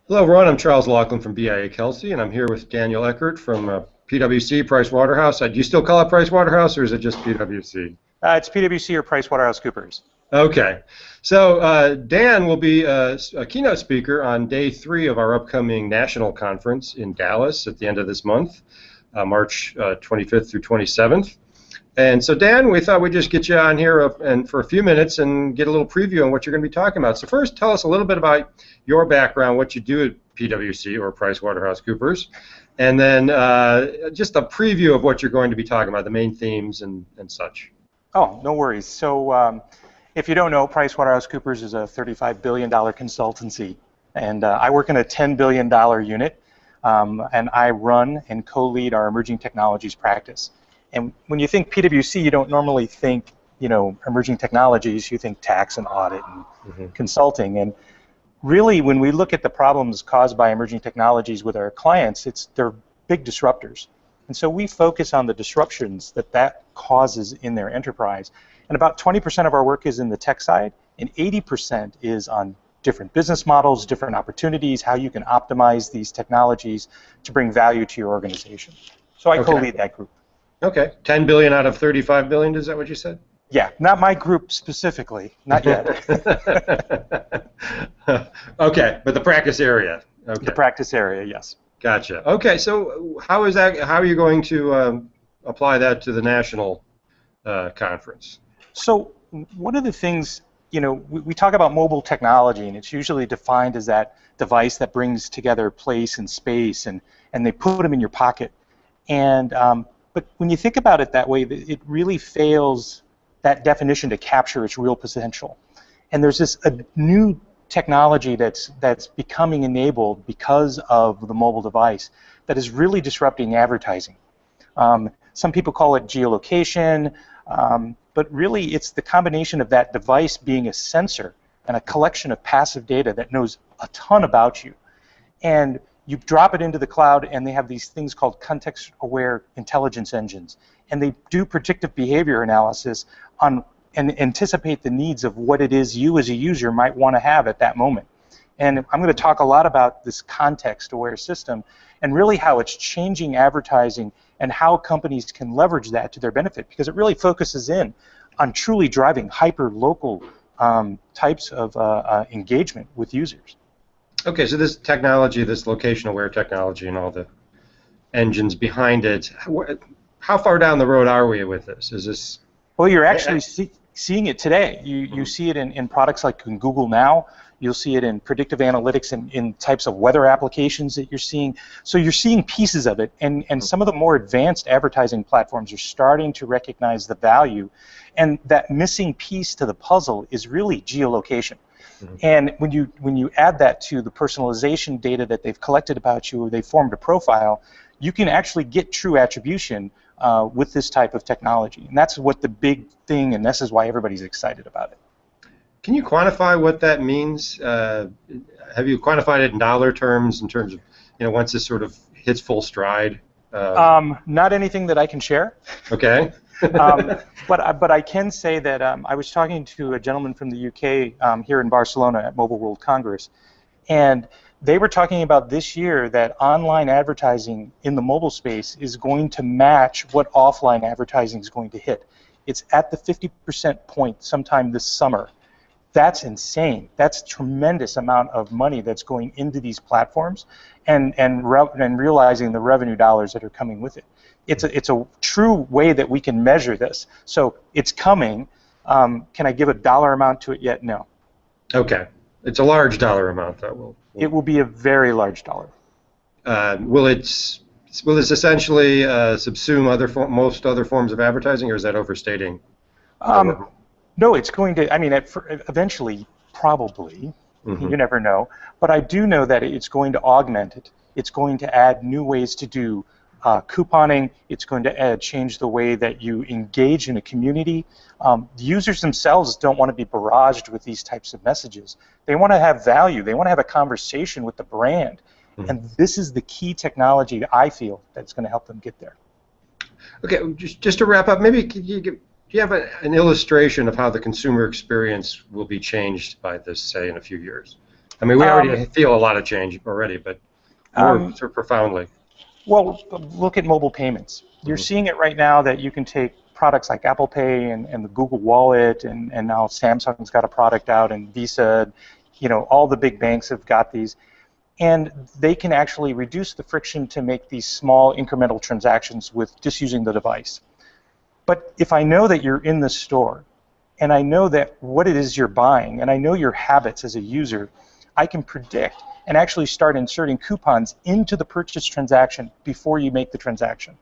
Hello, everyone. I'm Charles Laughlin from BIA Kelsey, and I'm here with Daniel Eckert from PwC, Price Waterhouse. Do you still call it Price Waterhouse, or is it just PwC? It's PwC or PricewaterhouseCoopers. Okay. So Dan will be a keynote speaker on day 3 of our upcoming national conference in Dallas at the end of this month, March 25th through 27th. And so, Dan, we thought we'd just get you on here and for a few minutes and get a little preview on what you're going to be talking about. So first, tell us a little bit about your background, what you do at PwC or PricewaterhouseCoopers, and then just a preview of what you're going to be talking about, the main themes and such. Oh, no worries. So if you don't know, PricewaterhouseCoopers is a $35 billion consultancy, and I work in a $10 billion unit, and I run and co-lead our emerging technologies practice. And when you think PwC, you don't normally think, emerging technologies. You think tax and audit and consulting. And really, when we look at the problems caused by emerging technologies with our clients, they're big disruptors. And so we focus on the disruptions that causes in their enterprise. And about 20% of our work is in the tech side, and 80% is on different business models, different opportunities, how you can optimize these technologies to bring value to your organization. So I co-lead that group. Okay. 10 billion out of 35 billion, is that what you said? Yeah, not my group specifically, not yet. Okay, but the practice area. Okay. The practice area, yes. Gotcha. Okay, so how are you going to apply that to the national conference? So one of the things, we talk about mobile technology, and it's usually defined as that device that brings together place and space, and they put them in your pocket. And but when you think about it that way, it really fails that definition to capture its real potential. And there's a new technology that's becoming enabled because of the mobile device that is really disrupting advertising. Some people call it geolocation, but really it's the combination of that device being a sensor and a collection of passive data that knows a ton about you. And you drop it into the cloud, and they have these things called context-aware intelligence engines. And they do predictive behavior analysis on and anticipate the needs of what it is you as a user might want to have at that moment. And I'm going to talk a lot about this context-aware system and really how it's changing advertising and how companies can leverage that to their benefit, because it really focuses in on truly driving hyper-local types of engagement with users. Okay, so this technology, this location-aware technology and all the engines behind it, how far down the road are we with this? Is this... Well, you're actually seeing it today. You see it in products like in Google Now. You'll see it in predictive analytics and in types of weather applications that you're seeing. So you're seeing pieces of it, and some of the more advanced advertising platforms are starting to recognize the value. And that missing piece to the puzzle is really geolocation. And when you add that to the personalization data that they've collected about you, or they've formed a profile, you can actually get true attribution with this type of technology. And that's what the big thing, and this is why everybody's excited about it. Can you quantify what that means? Have you quantified it in dollar terms, in terms of, once this sort of hits full stride? Not anything that I can share. Okay. But I can say that I was talking to a gentleman from the UK here in Barcelona at Mobile World Congress, and they were talking about this year that online advertising in the mobile space is going to match what offline advertising is going to hit. It's at the 50% point sometime this summer. That's insane. That's a tremendous amount of money that's going into these platforms, and realizing the revenue dollars that are coming with it. It's a true way that we can measure this. So it's coming. Can I give a dollar amount to it yet? No. Okay. It's a large dollar amount, though. It will be a very large dollar. Will this essentially subsume most other forms of advertising, or is that overstating? No, it's going to. I mean, eventually, probably. You never know. But I do know that it's going to augment it. It's going to add new ways to do couponing. It's going to change the way that you engage in a community. The users themselves don't want to be barraged with these types of messages. They want to have value. They want to have a conversation with the brand. And this is the key technology that I feel that's going to help them get there. Okay, just to wrap up, maybe could you give... Do you have an illustration of how the consumer experience will be changed by this, say, in a few years? I mean, we Um, already feel a lot of change already, but more um, sort of profoundly. well, look at mobile payments. You're Hmm. seeing it right now that you can take products like Apple Pay and the Google Wallet, and now Samsung's got a product out, and Visa, all the big banks have got these. And they can actually reduce the friction to make these small incremental transactions with just using the device. But if I know that you're in the store, and I know that what it is you're buying, and I know your habits as a user, I can predict and actually start inserting coupons into the purchase transaction before you make the transaction.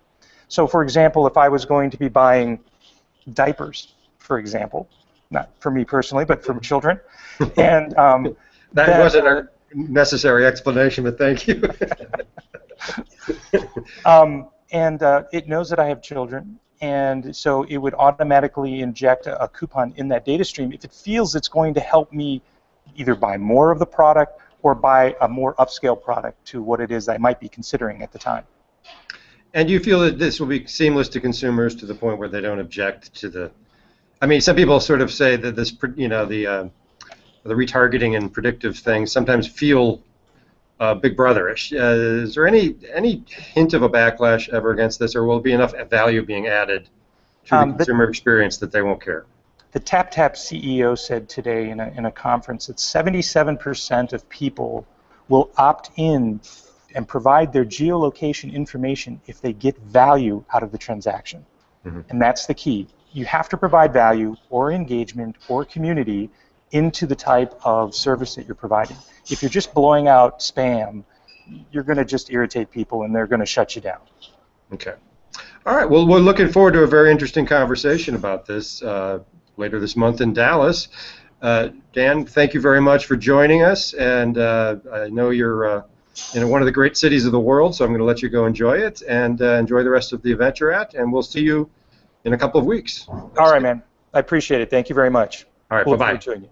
So for example, if I was going to be buying diapers, for example, not for me personally, but for children, and That then wasn't a necessary explanation, but thank you. it knows that I have children, and so it would automatically inject a coupon in that data stream if it feels it's going to help me either buy more of the product or buy a more upscale product to what it is I might be considering at the time. And you feel that this will be seamless to consumers to the point where they don't object to the. I mean, some people sort of say that this, the retargeting and predictive things sometimes feel Big Brotherish. Is there any hint of a backlash ever against this, or will it be enough value being added to the The, consumer experience that they won't care? the TapTap CEO said today in a conference that 77% of people will opt in and provide their geolocation information if they get value out of the transaction. Mm-hmm. And that's the key. You have to provide value or engagement or community into the type of service that you're providing. If you're just blowing out spam, you're going to just irritate people and they're going to shut you down. Okay. All right. Well, we're looking forward to a very interesting conversation about this later this month in Dallas. Dan, thank you very much for joining us, and I know you're in one of the great cities of the world, so I'm going to let you go enjoy it and enjoy the rest of the event you're at, and we'll see you in a couple of weeks. All right, man. I appreciate it. Thank you very much. All right. Look Bye-bye. forward to it.